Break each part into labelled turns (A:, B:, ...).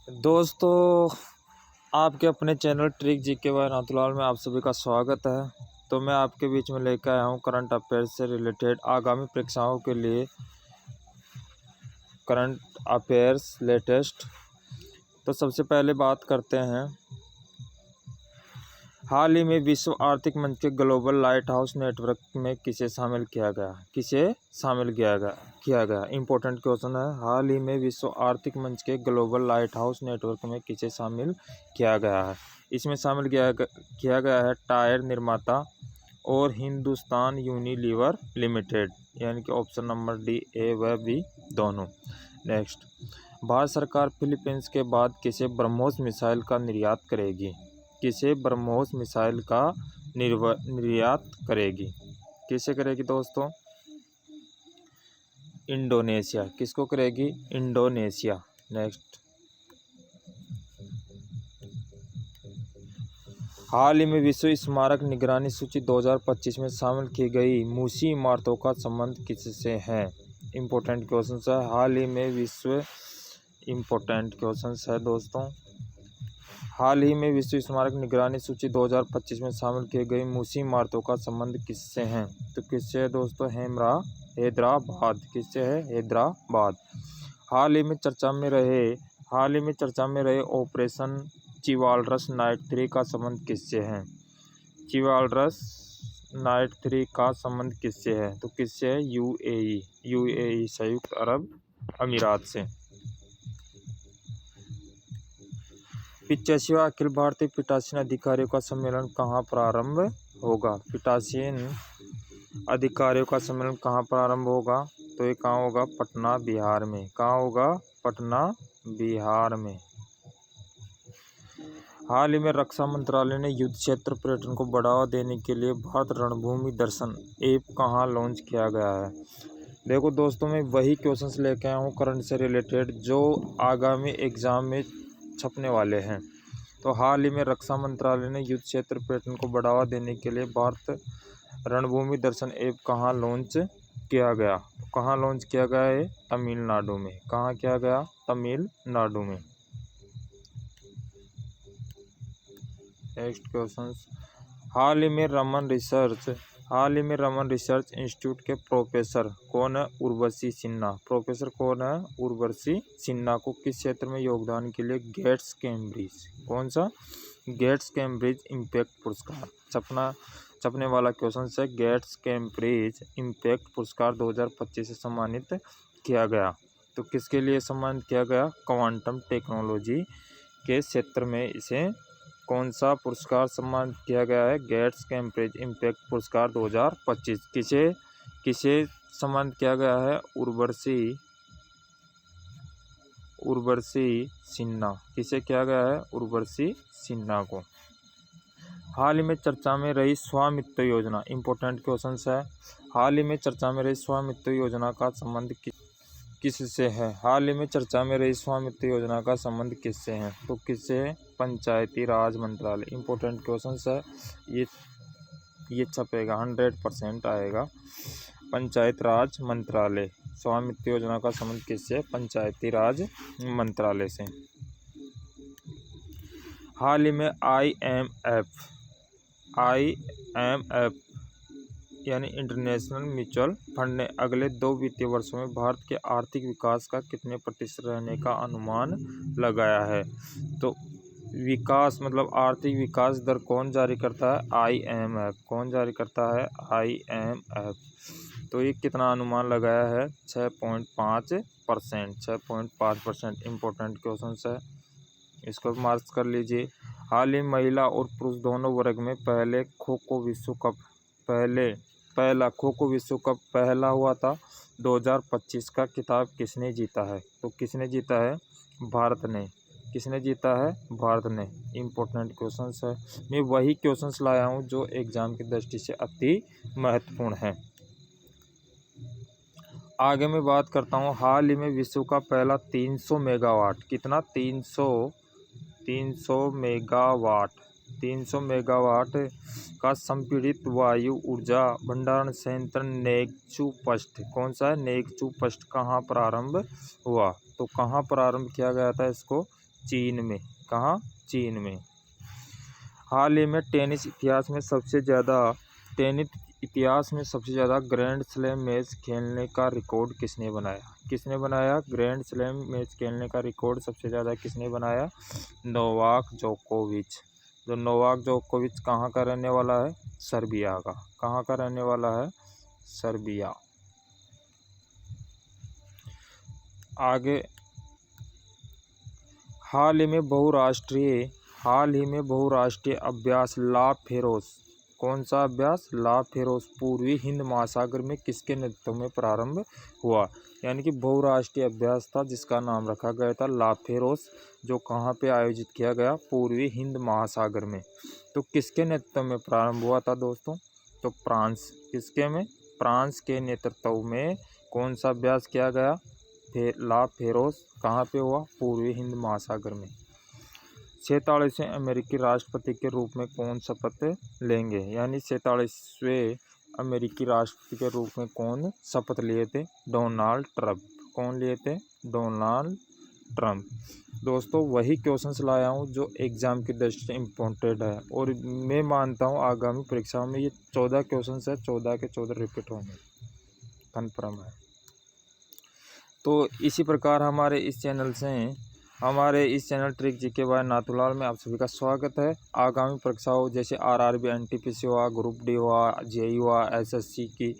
A: दोस्तों, आपके अपने channel trick GK by Nathulal में आप सभी का स्वागत है। तो मैं आपके बीच में लेकर आया हूँ करंट अफेयर्स से रिलेटेड आगामी परीक्षाओं के लिए करंट अफेयर्स लेटेस्ट। तो सबसे पहले बात करते हैं, हाल ही में विश्व आर्थिक मंच के ग्लोबल लाइट हाउस नेटवर्क में किसे शामिल किया गया। इंपॉर्टेंट क्वेश्चन है। हाल ही में विश्व आर्थिक मंच के ग्लोबल लाइट हाउस नेटवर्क में किसे शामिल किया गया है। इसमें शामिल किया गया है टायर निर्माता और हिंदुस्तान यूनिलीवर लिमिटेड, यानी कि ऑप्शन नंबर डी, ए व बी दोनों। नेक्स्ट, भारत सरकार फिलीपींस के बाद किसे ब्रह्मोस मिसाइल का निर्यात करेगी। किसे ब्रह्मोस मिसाइल का निर्यात करेगी। किसे करेगी दोस्तों? इंडोनेशिया। किसको करेगी? इंडोनेशिया। नेक्स्ट, हाल ही में विश्व स्मारक निगरानी सूची 2025 में शामिल की गई मूसी इमारतों का संबंध किससे है। इम्पोर्टेंट क्वेश्चन है। हाल ही में इम्पोर्टेंट क्वेश्चन है दोस्तों। हाल ही में विश्व स्मारक निगरानी सूची 2025 में शामिल की गई मूसी इमारतों का संबंध किससे है। तो किससे है दोस्तों? हैदराबाद। किससे है? हैदराबाद। हाल ही में चर्चा में रहे ऑपरेशन चिवालरस नाइट 3 का संबंध किससे है। चिवालरस नाइट 3 का संबंध किससे है? तो किससे है? यूएई संयुक्त अरब अमीरात से। 85वां अखिल भारतीय पीठासीन अधिकारियों का सम्मेलन कहाँ प्रारंभ होगा। पीठासीन अधिकारियों का सम्मेलन कहाँ प्रारंभ होगा? तो ये कहाँ होगा? पटना, बिहार में। कहाँ होगा? पटना, बिहार में। हाल ही में रक्षा मंत्रालय ने युद्ध क्षेत्र पर्यटन को बढ़ावा देने के लिए भारत रणभूमि दर्शन ऐप कहाँ लॉन्च किया गया है। देखो दोस्तों, मैं वही क्वेश्चंस लेके आया हूँ करंट से रिलेटेड जो आगामी एग्जाम में छपने वाले हैं। तो हाल ही में रक्षा मंत्रालय ने युद्ध क्षेत्र पर्यटन को बढ़ावा देने के लिए भारत रणभूमि दर्शन ऐप कहाँ लॉन्च किया गया। कहाँ लॉन्च किया गया है? तमिलनाडु में। कहाँ किया गया? तमिलनाडु में। नेक्स्ट क्वेश्चन, हाल ही में रमन रिसर्च इंस्टीट्यूट के प्रोफेसर कौन है? उर्वशी सिन्हा। प्रोफेसर कौन है? उर्वशी सिन्हा को किस क्षेत्र में योगदान के लिए गेट्स कैम्ब्रिज, कौन सा? गेट्स कैम्ब्रिज इम्पैक्ट पुरस्कार छपने वाला क्वेश्चन है। गेट्स कैम्ब्रिज इम्पैक्ट पुरस्कार 2025 से सम्मानित किया गया। तो किसके लिए सम्मानित किया गया? क्वांटम टेक्नोलॉजी के क्षेत्र में इसे कौन सा पुरस्कार सम्मानित किया गया है? गेट्स कैम्ब्रिज इम्पैक्ट पुरस्कार 2025। किसे सम्मानित किया गया है? उर्वशी सिन्हा। किसे किया गया है? उर्वशी सिन्हा को। हाल ही में चर्चा में रही स्वामित्व योजना, इंपॉर्टेंट क्वेश्चन है। हाल ही में चर्चा में रही स्वामित्व योजना का संबंध किससे है? हाल ही में चर्चा में रही स्वामित्व योजना का संबंध किससे है? तो किससे है? पंचायती राज मंत्रालय। इंपॉर्टेंट क्वेश्चन है। ये छपेगा, 100% आएगा। पंचायत राज मंत्रालय। स्वामित्व योजना का संबंध किससे? पंचायती राज मंत्रालय से। हाल ही में IMF यानी इंटरनेशनल म्यूचुअल फंड ने अगले 2 वित्तीय वर्षों में भारत के आर्थिक विकास का कितने प्रतिशत रहने का अनुमान लगाया है। तो विकास मतलब आर्थिक विकास दर कौन जारी करता है? IMF। कौन जारी करता है? IMF। तो ये कितना अनुमान लगाया है? 6.5%। 6.5%। इम्पोर्टेंट क्वेश्चन है, इसको मार्क्स कर लीजिए। हाल ही महिला और पुरुष दोनों वर्ग में पहला खो खो विश्व कप पहला हुआ था। 2025 का खिताब किसने जीता है? तो किसने जीता है? भारत ने। किसने जीता है? भारत ने। इम्पोर्टेंट क्वेश्चंस है। मैं वही क्वेश्चंस लाया हूँ जो एग्जाम की दृष्टि से अति महत्वपूर्ण है। आगे मैं बात करता हूँ, हाल ही में विश्व का पहला 300 मेगावाट, कितना? 300 मेगावाट का संपीड़ित वायु ऊर्जा भंडारण संयंत्र नेगचूपस्ट, कौन सा है? नेगचूपस्ट कहाँ प्रारंभ हुआ? तो कहाँ प्रारंभ किया गया था इसको? चीन में। कहाँ? चीन में। हाल ही में टेनिस इतिहास में सबसे ज़्यादा ग्रैंड स्लैम मैच खेलने का रिकॉर्ड किसने बनाया? किसने बनाया ग्रैंड स्लैम मैच खेलने का रिकॉर्ड सबसे ज़्यादा किसने बनाया? नोवाक जोकोविच। जो नोवाक जोकोविच कहाँ का रहने वाला है? सर्बिया का। कहाँ का रहने वाला है? सर्बिया। आगे, हाल ही में बहुराष्ट्रीय अभ्यास ला फेरोस। कौन सा अभ्यास? ला फेरोस पूर्वी हिंद महासागर में किसके नेतृत्व में प्रारंभ हुआ? यानी कि बहुराष्ट्रीय अभ्यास था जिसका नाम रखा गया था ला फेरोस, जो कहाँ पे आयोजित किया गया? पूर्वी हिंद महासागर में। तो किसके नेतृत्व में प्रारंभ हुआ था दोस्तों? तो फ्रांस। किसके में? फ्रांस के नेतृत्व में कौन सा अभ्यास किया गया? ला फेरोस। कहाँ पे हुआ? पूर्वी हिंद महासागर में। 47वें अमेरिकी राष्ट्रपति के रूप में कौन शपथ लेंगे? यानी 47वें अमेरिकी राष्ट्रपति के रूप में कौन शपथ लिए थे? Donald Trump. कौन लिए थे? Donald Trump. दोस्तों वही क्वेश्चंस लाया हूँ जो एग्जाम की दृष्टि से इम्पोर्टेंट है, और मैं मानता हूँ आगामी परीक्षाओं में ये 14 क्वेश्चंस है, 14 के 14 रिपीट होंगे, कन्फर्म है। तो इसी प्रकार हमारे इस channel trick GK by Nathulal में आप सभी का स्वागत है। आगामी परीक्षाओं जैसे आरआरबी, एनटीपीसी हुआ, ग्रुप डी हुआ, जेईई हुआ, एसएससी की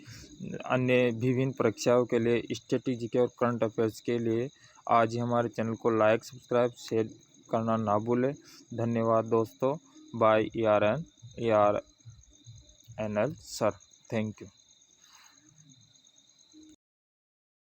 A: अन्य विभिन्न परीक्षाओं के लिए, स्टैटिक जीके और करंट अफेयर्स के लिए आज ही हमारे चैनल को लाइक, सब्सक्राइब, शेयर करना ना भूलें। धन्यवाद दोस्तों। Bye ERNL sir. Thank you.